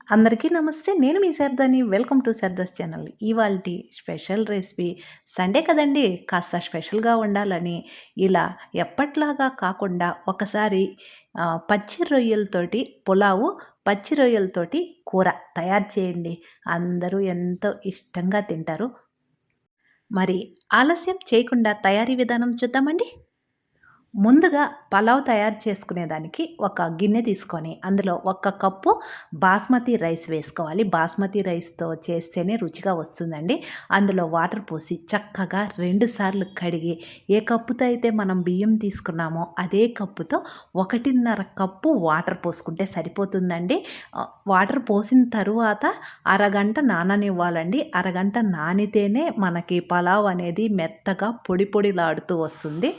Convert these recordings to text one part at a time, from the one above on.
అందరికీ నమస్తే. నేను మీ శారదాని. Welcome to Sharada's channel. ఇవాల్టి స్పెషల్ రెసిపీ సండే కదండీ! కాస్త స్పెషల్‌గా ఉండాలని ఇలా ఎప్పట్లాగా కాకుండా ఒకసారి పచ్చి రొయ్యలతోటి పులావు, పచ్చి రొయ్యలతోటి కూర తయారు చేయండి. అందరూ ఎంతో ఇష్టంగా తింటారు. మరి ఆలస్యం చేయకుండా తయారీ విధానం చూద్దామండి. ముందుగా పలావ్ తయారు చేసుకునేదానికి ఒక గిన్నె తీసుకొని అందులో ఒక కప్పు బాస్మతి రైస్ వేసుకోవాలి. బాస్మతి రైస్‌తో చేస్తేనే రుచిగా వస్తుందండి. అందులో వాటర్ పోసి చక్కగా 2 సార్లు కడిగి ఏ కప్పుతో అయితే మనం బియ్యం తీసుకున్నామో అదే కప్పుతో 1.5 కప్పు వాటర్ పోసుకుంటే సరిపోతుందండి. వాటర్ పోసిన తరువాత అరగంట నాననివ్వాలండి. అరగంట నానితేనే మనకి పలావ్ అనేది మెత్తగా పొడి పొడిలాడుతూ వస్తుంది.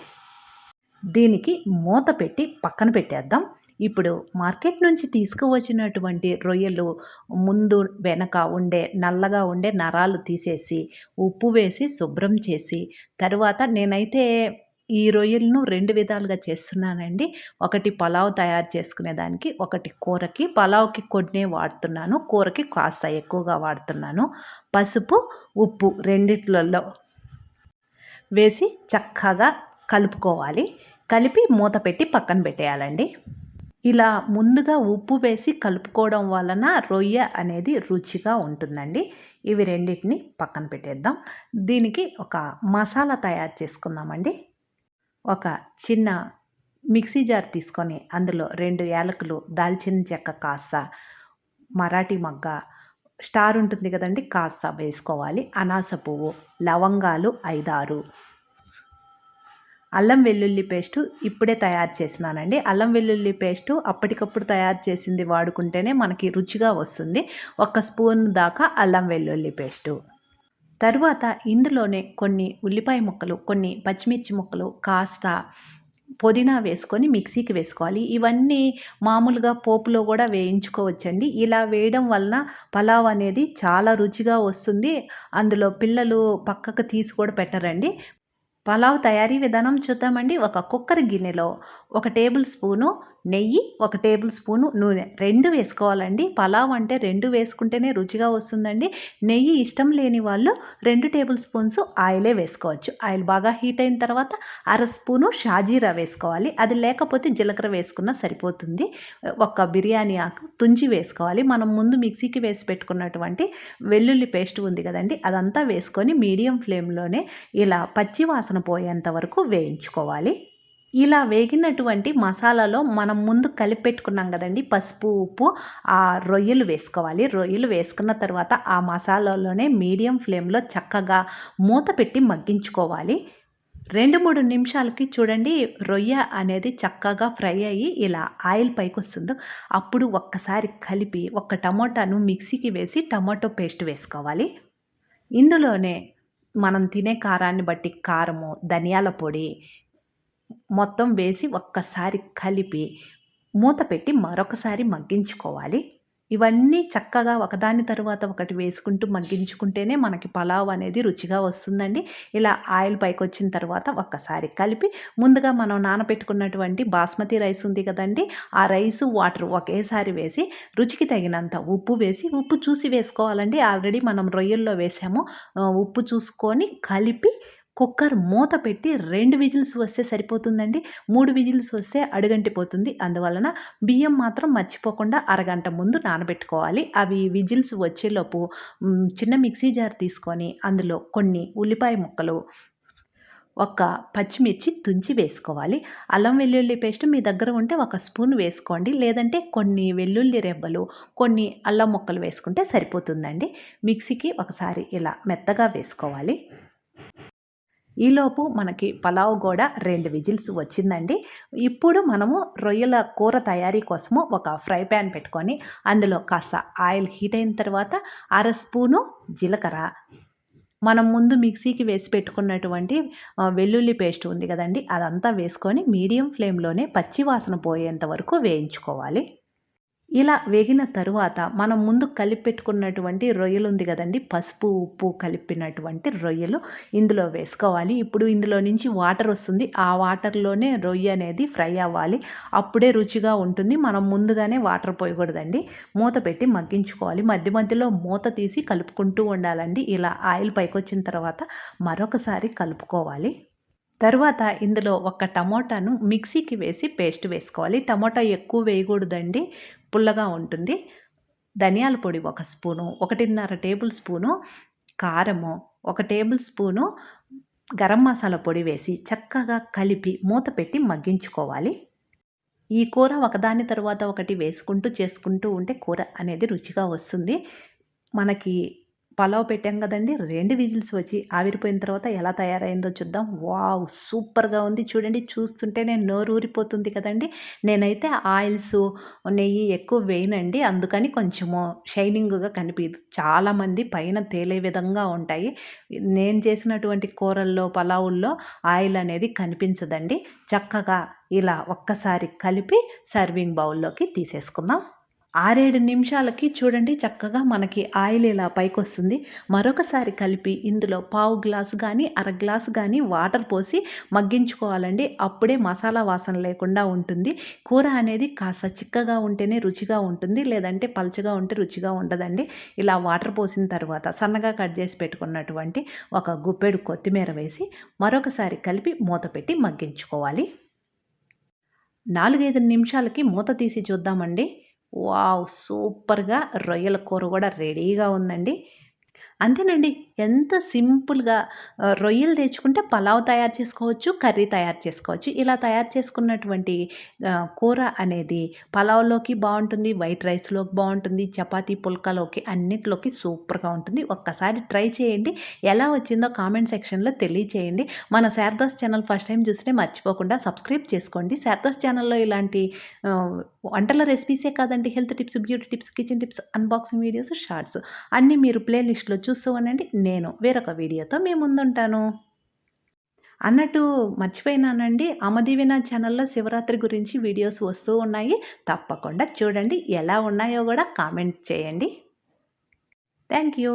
దీనికి మూత పెట్టి పక్కన పెట్టేద్దాం. ఇప్పుడు మార్కెట్ నుంచి తీసుకువచ్చినటువంటి రొయ్యలు ముందు వెనక ఉండే నల్లగా ఉండే నరాలు తీసేసి, ఉప్పు వేసి శుభ్రం చేసి, తరువాత నేనైతే ఈ రొయ్యలను 2 విధాలుగా చేస్తున్నానండి. ఒకటి పలావ్ తయారు చేసుకునేదానికి, ఒకటి కూరకి. పలావ్‌కి కొన్నే వాడుతున్నాను. కూరకి కాస్త ఎక్కువగా వాడుతున్నాను. పసుపు, ఉప్పు రెండిట్లలో వేసి చక్కగా కలుపుకోవాలి. కలిపి మూత పెట్టి పక్కన పెట్టేయాలండి. ఇలా ముందుగా ఉప్పు వేసి కలుపుకోవడం వలన రొయ్య అనేది రుచిగా ఉంటుందండి. ఇవి రెండిటిని పక్కన పెట్టేద్దాం. దీనికి ఒక మసాలా తయారు చేసుకుందామండి. ఒక చిన్న మిక్సీ జార్ తీసుకొని అందులో 2 యాలకులు, దాల్చిన చెక్క కాస్త, మరాఠీ మొగ్గ, స్టార్ ఉంటుంది కదండీ! కాస్త వేసుకోవాలి. అనాస పువ్వు, లవంగాలు 5, 6, అల్లం వెల్లుల్లి పేస్టు ఇప్పుడే తయారు చేసినానండి. అల్లం వెల్లుల్లి పేస్టు అప్పటికప్పుడు తయారు చేసింది వాడుకుంటేనే మనకి రుచిగా వస్తుంది. 1 స్పూన్ దాకా అల్లం వెల్లుల్లి పేస్టు. తరువాత ఇందులోనే కొన్ని ఉల్లిపాయ ముక్కలు, కొన్ని పచ్చిమిర్చి ముక్కలు, కాస్త పుదీనా వేసుకొని మిక్సీకి వేసుకోవాలి. ఇవన్నీ మామూలుగా పోపులో కూడా వేయించుకోవచ్చండి. ఇలా వేయడం వలన పలావ్ అనేది చాలా రుచిగా వస్తుంది. అందులో పిల్లలు పక్కకు తీసి కూడా పెట్టరండి. పలావ్ తయారీ విధానం చూద్దామండి. ఒక కుక్కర్ గిన్నెలో 1 టేబుల్ స్పూను నెయ్యి, 1 టేబుల్ స్పూను నూనె 2 వేసుకోవాలండి. పలావ్ అంటే 2 వేసుకుంటేనే రుచిగా వస్తుందండి. నెయ్యి ఇష్టం లేని వాళ్ళు 2 టేబుల్ స్పూన్స్ ఆయిలే వేసుకోవచ్చు. ఆయిల్ బాగా హీట్ అయిన తర్వాత 1/2 స్పూను షాజీరా వేసుకోవాలి. అది లేకపోతే జీలకర్ర వేసుకున్నా సరిపోతుంది. ఒక బిర్యానీ ఆకు తుంచి వేసుకోవాలి. మనం ముందు మిక్సీకి వేసి పెట్టుకున్నటువంటి వెల్లుల్లి పేస్ట్ ఉంది కదండి, అదంతా వేసుకొని మీడియం ఫ్లేమ్లోనే ఇలా పచ్చి వాసన పోయేంత వరకు వేయించుకోవాలి. ఇలా వేగినటువంటి మసాలాలో మనం ముందు కలిపి పెట్టుకున్నాం కదండి పసుపు, ఉప్పు, ఆ రొయ్యలు వేసుకోవాలి. రొయ్యలు వేసుకున్న తర్వాత ఆ మసాలాలోనే మీడియం ఫ్లేమ్లో చక్కగా మూత పెట్టి మగ్గించుకోవాలి. 2, 3 నిమిషాలకి చూడండి రొయ్య అనేది చక్కగా ఫ్రై అయ్యి ఇలా ఆయిల్ పైకొస్తుందో అప్పుడు ఒక్కసారి కలిపి ఒక టమోటాను మిక్సీకి వేసి టమాటో పేస్ట్ వేసుకోవాలి. ఇందులోనే మనం తినే కారాన్ని బట్టి కారము, ధనియాల పొడి మొత్తం వేసి ఒక్కసారి కలిపి మూత పెట్టి మరొకసారి మగ్గించుకోవాలి. ఇవన్నీ చక్కగా ఒకదాని తరువాత ఒకటి వేసుకుంటూ మగ్గించుకుంటేనే మనకి పలావ్ అనేది రుచిగా వస్తుందండి. ఇలా ఆయిల్ పైకొచ్చిన తర్వాత ఒక్కసారి కలిపి ముందుగా మనం నానబెట్టుకున్నటువంటి బాస్మతి రైస్ ఉంది కదండీ, ఆ రైసు, వాటర్ ఒకేసారి వేసి రుచికి తగినంత ఉప్పు వేసి, ఉప్పు చూసి వేసుకోవాలండి. ఆల్రెడీ మనం రొయ్యల్లో వేసాము. ఉప్పు చూసుకొని కలిపి కుక్కర్ మూత పెట్టి 2 విజిల్స్ వస్తే సరిపోతుందండి. 3 విజిల్స్ వస్తే అడుగంటిపోతుంది. అందువలన బియ్యం మాత్రం మర్చిపోకుండా అరగంట ముందు నానబెట్టుకోవాలి. అవి విజిల్స్ వచ్చేలోపు చిన్న మిక్సీ జార్ తీసుకొని అందులో కొన్ని ఉల్లిపాయ ముక్కలు, ఒక పచ్చిమిర్చి తుంచి వేసుకోవాలి. అల్లం వెల్లుల్లి పేస్ట్ మీ దగ్గర ఉంటే 1 స్పూన్ వేసుకోండి. లేదంటే కొన్ని వెల్లుల్లి రెబ్బలు, కొన్ని అల్లం ముక్కలు వేసుకుంటే సరిపోతుందండి. మిక్సీకి ఒకసారి ఇలా మెత్తగా వేసుకోవాలి. ఈలోపు మనకి పలావ్ కూడా 2 విజిల్స్ వచ్చిందండి. ఇప్పుడు మనము రొయ్యల కూర తయారీ కోసము ఒక ఫ్రై ప్యాన్ పెట్టుకొని అందులో కాస్త ఆయిల్ హీట్ అయిన తర్వాత 1/2 స్పూను జీలకర్ర, మనం ముందు మిక్సీకి వేసి పెట్టుకున్నటువంటి వెల్లుల్లి పేస్ట్ ఉంది కదండి, అదంతా వేసుకొని మీడియం ఫ్లేమ్లోనే పచ్చి వాసన పోయేంత వరకు వేయించుకోవాలి. ఇలా వేగిన తరువాత మనం ముందు కలిపి పెట్టుకున్నటువంటి రొయ్యలు ఉంది కదండి, పసుపు ఉప్పు కలిపినటువంటి రొయ్యలు ఇందులో వేసుకోవాలి. ఇప్పుడు ఇందులో నుంచి వాటర్ వస్తుంది. ఆ వాటర్లోనే రొయ్య అనేది ఫ్రై అవ్వాలి. అప్పుడే రుచిగా ఉంటుంది. మనం ముందుగానే వాటర్ పోయకూడదండి. మూత పెట్టి మగ్గించుకోవాలి. మధ్య మధ్యలో మూత తీసి కలుపుకుంటూ ఉండాలండి. ఇలా ఆయిల్ పైకొచ్చిన తర్వాత మరొకసారి కలుపుకోవాలి. తరువాత ఇందులో ఒక టమోటాను మిక్సీకి వేసి పేస్ట్ వేసుకోవాలి. టమోటా ఎక్కువ వేయకూడదండి, పుల్లగా ఉంటుంది. ధనియాల పొడి 1 స్పూను, 1.5 టేబుల్ స్పూను కారము, 1 టేబుల్ స్పూను గరం మసాలా పొడి వేసి చక్కగా కలిపి మూత పెట్టి మగ్గించుకోవాలి. ఈ కూర ఒకదాని తర్వాత ఒకటి వేసుకుంటూ చేసుకుంటూ ఉంటే కూర అనేది రుచిగా వస్తుంది. మనకి పలావ్ పెట్టాం కదండీ! 2 విజిల్స్ వచ్చి ఆవిరిపోయిన తర్వాత ఎలా తయారైందో చూద్దాం. వావ్! సూపర్‌గా ఉంది. చూడండి, చూస్తుంటేనే నోరూరిపోతుంది కదండీ! నేనైతే ఆయిల్సు, నెయ్యి ఎక్కువ వేయనండి. అందుకని కొంచెము షైనింగ్‌గా కనిపియదు. చాలామంది పైన తేలే విధంగా ఉంటాయి. నేను చేసినటువంటి కూరల్లో, పలావుల్లో ఆయిల్ అనేది కనిపించదండి. చక్కగా ఇలా ఒక్కసారి కలిపి సర్వింగ్ బౌల్‌లోకి తీసేసుకుందాం. 6, 7 నిమిషాలకి చూడండి చక్కగా మనకి ఆయిల్ ఇలా పైకొస్తుంది. మరొకసారి కలిపి ఇందులో పావు గ్లాసు గానీ, అర గ్లాసు గానీ వాటర్ పోసి మగ్గించుకోవాలండి. అప్పుడే మసాలా వాసన లేకుండా ఉంటుంది. కూర అనేది కాస్త చిక్కగా ఉంటేనే రుచిగా ఉంటుంది. లేదంటే పలచగా ఉంటే రుచిగా ఉండదండి. ఇలా వాటర్ పోసిన తర్వాత సన్నగా కట్ చేసి పెట్టుకున్నటువంటి ఒక గుప్పెడు కొత్తిమీర వేసి మరొకసారి కలిపి మూత పెట్టి మగ్గించుకోవాలి. 4, 5 నిమిషాలకి మూత తీసి చూద్దామండి. వావ్! సూపర్‌గా రొయ్యల కూర కూడా రెడీగా ఉందండి. అంతేనండి. ఎంత సింపుల్‌గా రొయ్యలు తెచ్చుకుంటే పలావ్ తయారు చేసుకోవచ్చు, కర్రీ తయారు చేసుకోవచ్చు. ఇలా తయారు చేసుకున్నటువంటి కూర అనేది పలావ్‌లోకి బావుంటుంది, వైట్ రైస్‌లోకి బావుంటుంది, చపాతీ, పుల్కాలోకి అన్నిట్లోకి సూపర్‌గా ఉంటుంది. ఒక్కసారి ట్రై చేయండి. ఎలా వచ్చిందో కామెంట్ సెక్షన్‌లో తెలియచేయండి. మన శారదాస్ ఛానల్ ఫస్ట్ టైం చూస్తే మర్చిపోకుండా సబ్స్క్రైబ్ చేసుకోండి. శారదాస్ ఛానల్‌లో ఇలాంటి ఆహ్, వంటల రెసిపీసే కాదండి, health tips, beauty tips, kitchen tips, unboxing videos, shorts అన్నీ మీరు ప్లే లిస్ట్‌లో చూస్తూ ఉండండి. నేను వేరొక వీడియోతో మీ ముందుంటాను. అన్నట్టు మర్చిపోయినానండి, అమదీవెన ఛానల్‌లో శివరాత్రి గురించి వీడియోస్ వస్తూ ఉన్నాయి. తప్పకుండా చూడండి. ఎలా ఉన్నాయో గూడా కామెంట్ చేయండి. Thank you.